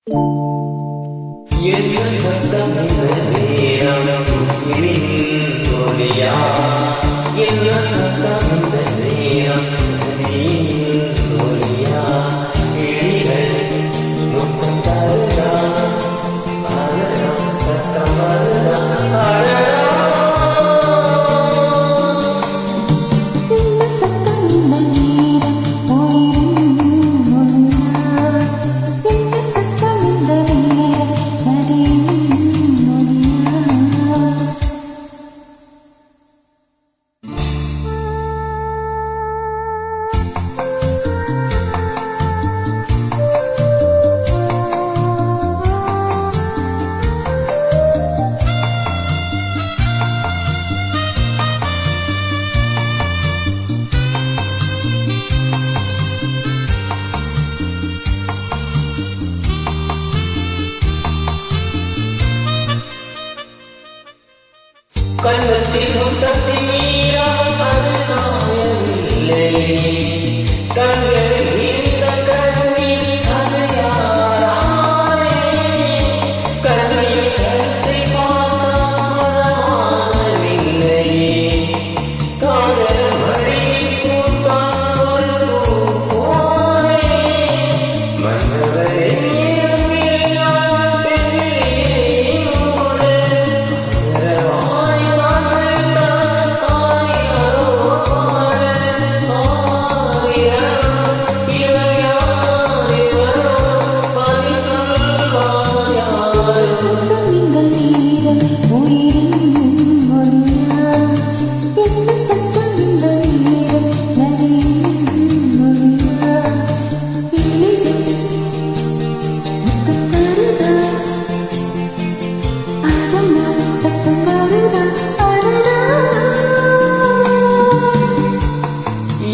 என்ன சத்தம் இந்த நேரம் இனியின் ஒலியா? என்ன சத்தம் இந்த நேரம் இனியின் ஒலியா? இனிகள் முத்தம் தருதா, அழகா சத்தம் வருதா, அழகா கண்ணத்தில் முத்தத்தின் நீரம் அது காயவில்லை, கண்களில் இந்த கண்ணீர் அது யாராலே? கண்ணில் கருத்தை பார்த்தாமதமானவில்லை, காதல் மடியில் பூத்தான் ஒரு பூவானே. மன்னவரே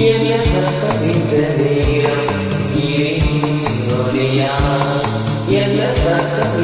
என்ன சத்தம் இந்த நேரம் இனியின் ஒலியா? என்ன சத்தம்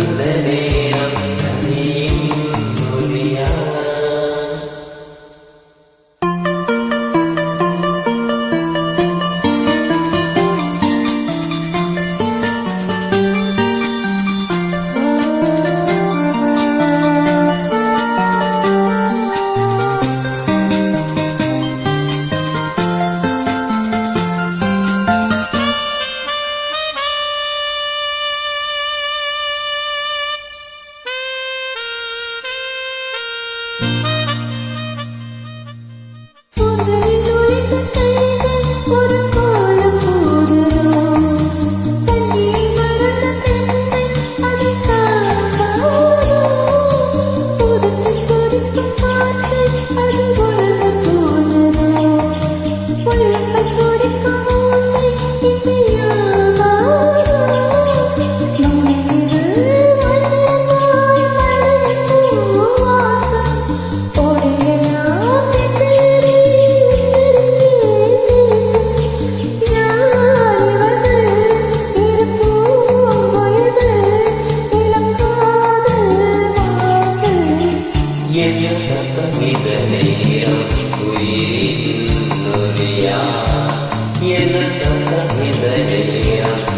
இந்த நேரம் உயிரின் ஒலியா? என்ன சத்தம் இந்த நேரம்